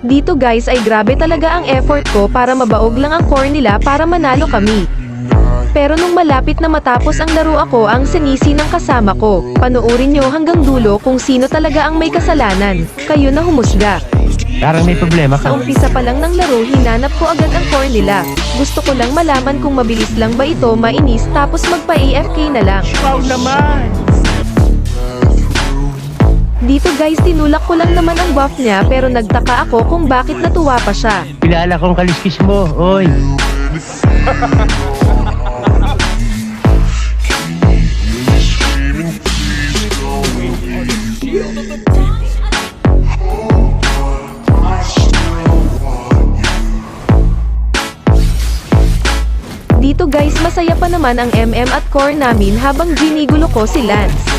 Dito guys ay grabe talaga ang effort ko para mabaog lang ang core nila para manalo kami. Pero nung malapit na matapos ang laro ako ang sinisi ng kasama ko. Panoorin nyo hanggang dulo kung sino talaga ang may kasalanan. Kayo na humusga. Parang may problema Sa ka. umpisa pa lang ng laro hinanap ko agad ang core nila. Gusto ko lang malaman kung mabilis lang ba ito mainis tapos magpa-AFK na lang. Wow naman! Dito guys tinulak ko lang naman ang buff niya pero nagtaka ako kung bakit natuwa pa siya. Kilala kong kaliskis mo, oy. Dito guys masaya pa naman ang MM at core namin habang ginigulo ko si Lance.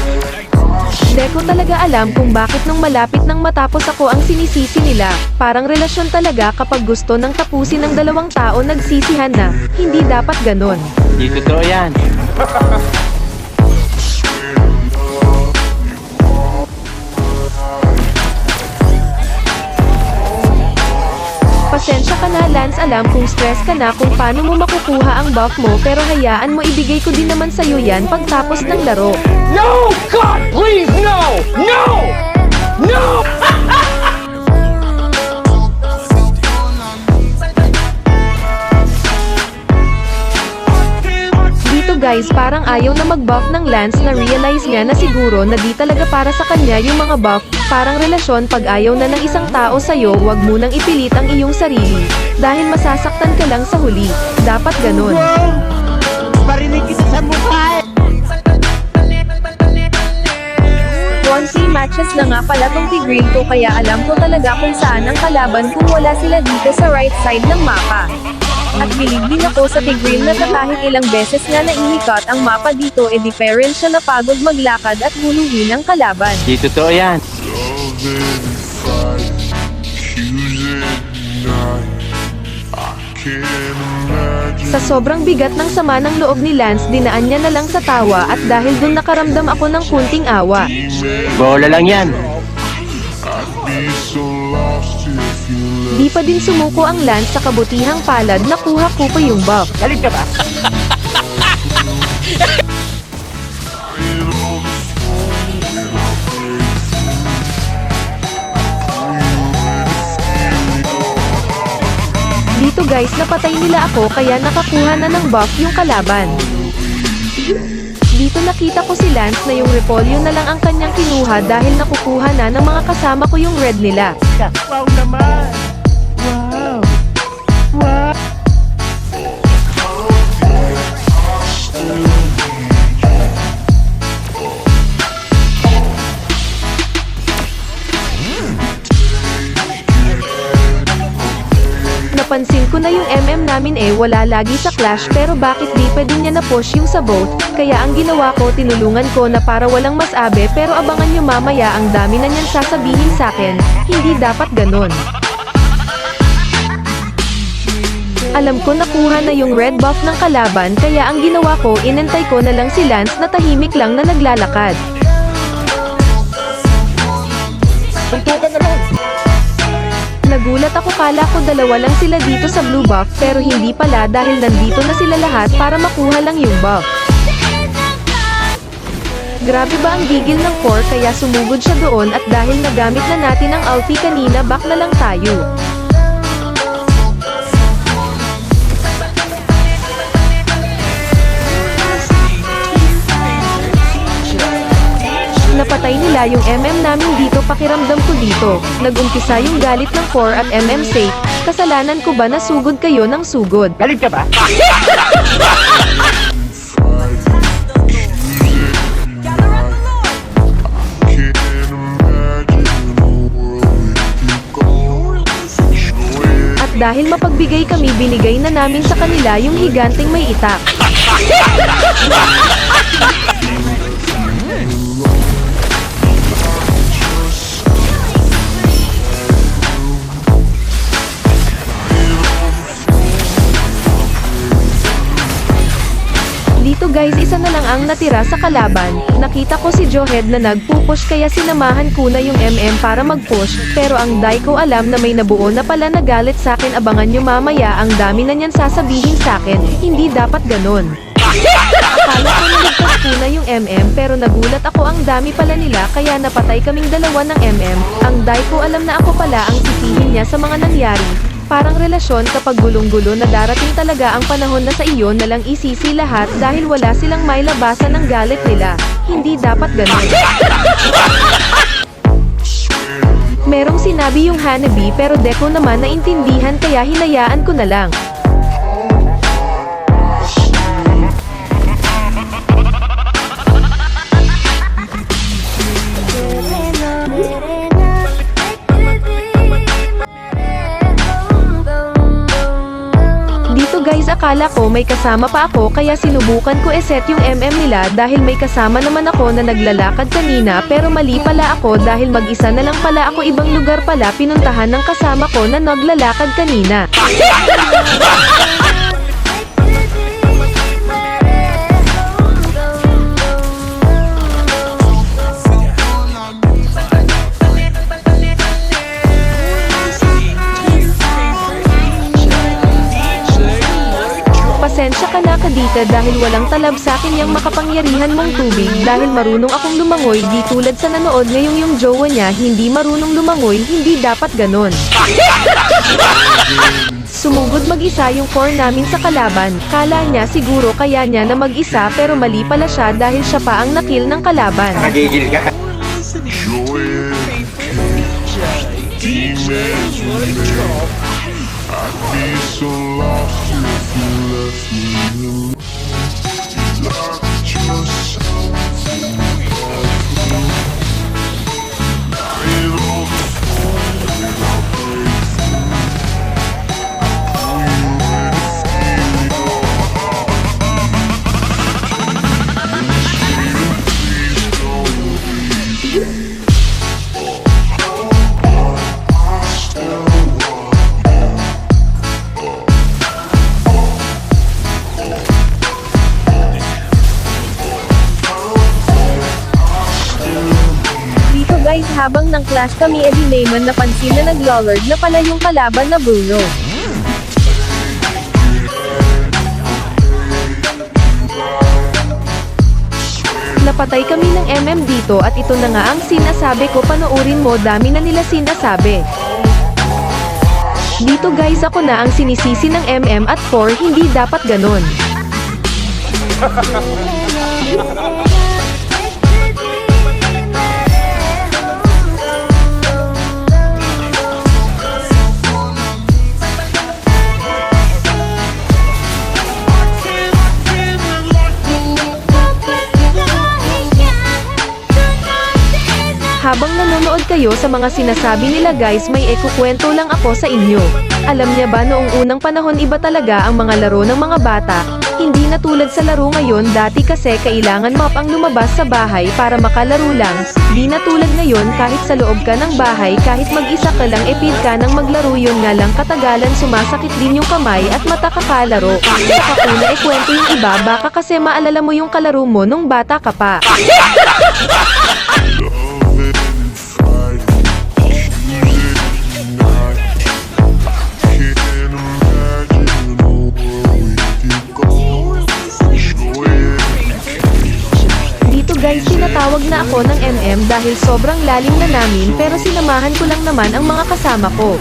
Di ko talaga alam kung bakit nung malapit nang matapos ako ang sinisisi nila. Parang relasyon talaga kapag gusto nang tapusin ng dalawang tao nagsisihan na. Hindi dapat ganon. Di totoo yan. Pasensya ka na Lance, alam kung stress ka na kung paano mo makukuha ang buff mo pero hayaan mo ibigay ko din naman sa'yo yan pagtapos ng laro. No! God, please, no! No! No! Dito guys parang ayaw na mag-buff ng Lance na realize niya na siguro na di talaga para sa kanya yung mga buff. Parang relasyon pag ayaw na ng isang tao sa'yo wag munang ipilit ang iyong sarili. Dahil masasaktan ka lang sa huli. Dapat ganun. Parinig kita sa mukha! 1-3 matches na nga pala tong Tigreal ko kaya alam ko talaga kung saan ang kalaban kung wala sila dito sa right side ng mapa. At bilib din ako sa Tigreal na kahit ilang beses nga naihikot ang mapa dito different siya na pagod maglakad at huluhin ang kalaban. Di totoo yan. Sa sobrang bigat ng sama ng loob ni Lance dinaan niya na lang sa tawa at dahil dun nakaramdam ako ng kunting awa. Bola lang yan. Di pa din sumuko ang Lance sa kabutihang palad nakuha ko pa yung buff. Galit ka ba? Dito guys napatay nila ako kaya nakakuha na ng buff yung kalaban. Dito nakita ko si Lance na yung repolyo na lang ang kanyang kinuha dahil nakukuha na ng mga kasama ko yung red nila. Wow naman! Wow! Wow! Napansin ko na yung MM namin wala lagi sa clash pero bakit di pa din niya na-push yung sa boat, kaya ang ginawa ko tinulungan ko na para walang masabi pero abangan nyo mamaya ang dami na niyan sasabihin sakin, hindi dapat ganon. Alam ko nakuha na yung red buff ng kalaban kaya ang ginawa ko inantay ko na lang si Lance na tahimik lang na naglalakad. Suntukan na lang! Nagulat ako kala ko dalawa lang sila dito sa blue buff pero hindi pala dahil nandito na sila lahat para makuha lang yung buff. Grabe ba ang gigil ng core kaya sumugod siya doon at dahil nagamit na natin ang ulti kanina back na lang tayo. Napatay nila yung MM namin dito pakiramdam ko dito. Nagumpisa yung galit ng core at MM safe. Kasalanan ko ba na sugod kayo ng sugod? Galit ka ba? At dahil mapagbigay kami binigay na namin sa kanila yung higanteng may itak. Dito guys, isa na lang ang natira sa kalaban. Nakita ko si Johead na nagpupush kaya sinamahan ko na yung para mag-push, pero ang dai ko alam na may nabuo na pala na galit sa akin. Abangan nyo mamaya, ang dami na niyan sasabihin sa akin. Hindi dapat ganon. Akala ko naligtas ko na yung pero nagulat ako, ang dami pala nila kaya napatay kaming dalawa ng Ang dai ko alam na ako pala ang sisihin niya sa mga nangyari. Parang relasyon kapag gulong-gulo na darating talaga ang panahon na sa iyo na lang isisi lahat dahil wala silang may labasan ng galit nila. Hindi dapat ganon. Merong sinabi yung Hanabi pero Deco naman naintindihan kaya hinayaan ko na lang. Dito guys, akala ko may kasama pa ako kaya sinubukan ko set yung nila dahil may kasama naman ako na naglalakad kanina, pero mali pala ako dahil mag-isa na lang pala ako, ibang lugar pala pinuntahan ng kasama ko na naglalakad kanina. Pasensya ka na Kadita dahil walang talab sa akin yung makapangyarihan mong tubig dahil marunong akong lumangoy, di tulad sa nanood ngayong yung jowa niya hindi marunong lumangoy. Hindi dapat ganon. Sumugod mag-isa yung core namin sa kalaban. Kala niya siguro kaya niya na mag-isa pero mali pala siya dahil siya pa ang nakil ng kalaban. Nagigil ka. I'd be so lost if you left me alone. Locked yourself in the bathroom. Hit all the phone without breakthrough. Will you really feel your heartbeat? Please don't leave me. Guys, habang nang clash kami Layman napansin na nag-lolord na pala yung kalaban na Bruno. Napatay kami ng dito at ito na nga ang sinasabi ko, panoorin mo, dami na nila sinasabi. Dito guys, ako na ang sinisisi ng at 4, hindi dapat ganon. Habang nanonood kayo sa mga sinasabi nila guys, may ikukwento lang ako sa inyo. Alam niya ba noong unang panahon iba talaga ang mga laro ng mga bata? Hindi na tulad sa laro ngayon, dati kasi kailangan map ang lumabas sa bahay para makalaro lang. Di na tulad ngayon, kahit sa loob ka ng bahay, kahit mag-isa ka lang epid ka ng maglaro, yun nga lang katagalan sumasakit din yung kamay at mata kakalaro. Saka ko na ikwento yung iba, baka kasi maalala mo yung kalaro mo nung bata ka pa. Guys, tinatawag na ako ng dahil sobrang lalim na namin, pero sinamahan ko lang naman ang mga kasama ko.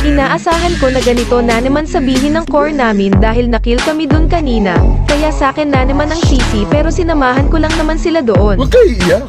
Inaasahan ko na ganito na naman sabihin ng core namin dahil nakill kami dun kanina, kaya sakin na naman ang sisi, pero sinamahan ko lang naman sila doon. Huwag kayo iiyak.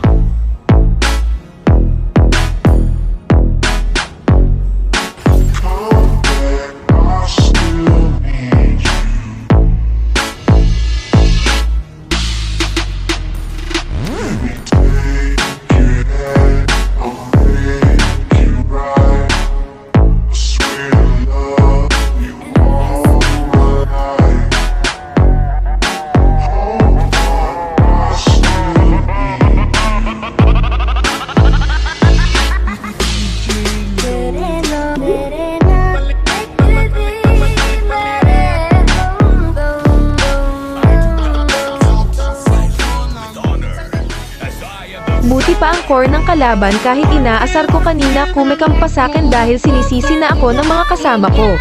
yung core ng kalaban kahit inaasar ko kanina kumikampa sakin dahil sinisisi na ako ng mga kasama ko.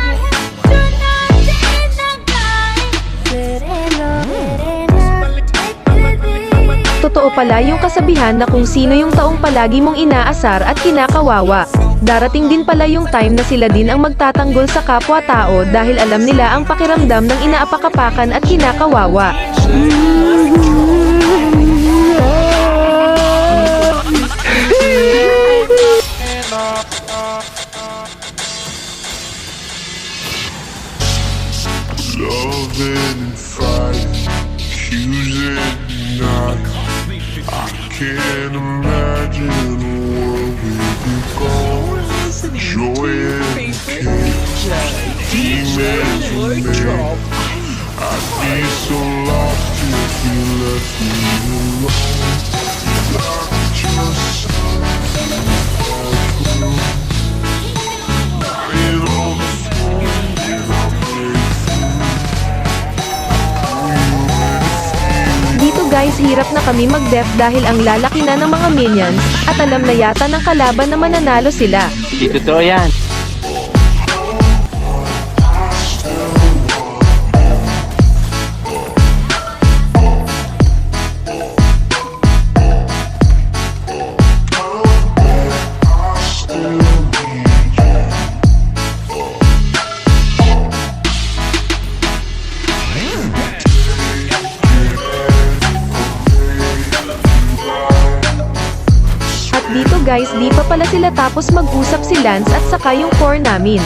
Totoo pala yung kasabihan na kung sino yung taong palagi mong inaasar at kinakawawa. Darating din pala yung time na sila din ang magtatanggol sa kapwa-tao dahil alam nila ang pakiramdam ng inaapakapakan at kinakawawa. Love and fight, accuse and deny. I can't imagine a world where we go. Joy and chaos, demons and men. I'd be so lost if you left me alone. Like just lying on the floor, and I'm Dito guys hirap na kami mag-def dahil ang lalaki na ng mga minions, at alam na yata ng kalaban na mananalo sila. Di totoo yan. At dito guys di pa pala sila tapos mag-usap si Lance at saka yung core namin.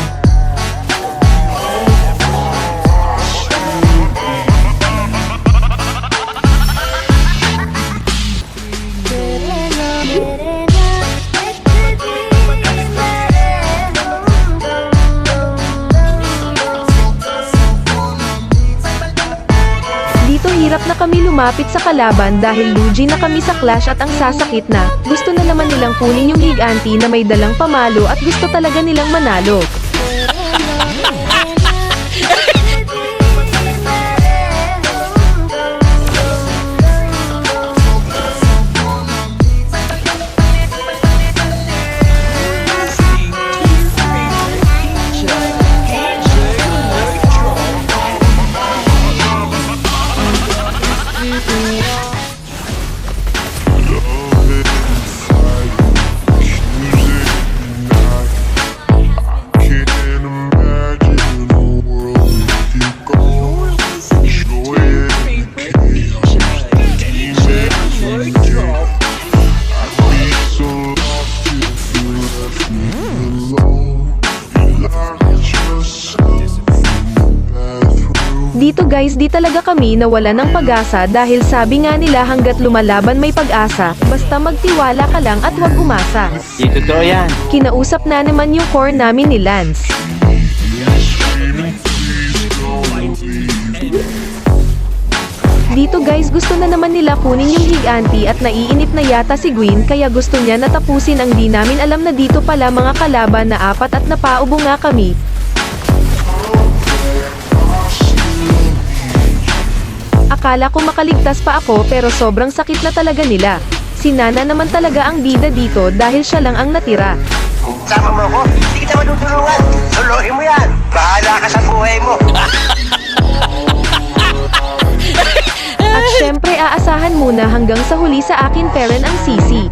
Dito hirap na kami lumapit sa kalaban dahil lugi na kami sa clash at ang sasakit na, gusto na naman nilang kunin yung giganti na may dalang pamalo at gusto talaga nilang manalo. Dito guys di talaga kami nawala ng pag-asa dahil sabi nga nila hanggat lumalaban may pag-asa, basta magtiwala ka lang at wag umasa. Di totoo yan. Kinausap na naman yung core namin ni Lance. Dito guys gusto na naman nila kunin yung higanti at naiinip na yata si Gwen kaya gusto niya natapusin ang di namin alam na dito pala mga kalaban na 4 at napaubo nga kami. Akala ko makaligtas pa ako pero sobrang sakit na talaga nila. Si Nana naman talaga ang bida dito dahil siya lang ang natira. Sama mo ako, hindi kita matutulungan. Suluhin mo yan. Bahala ka sa buhay mo. At syempre aasahan muna hanggang sa huli sa akin peren ang sisi.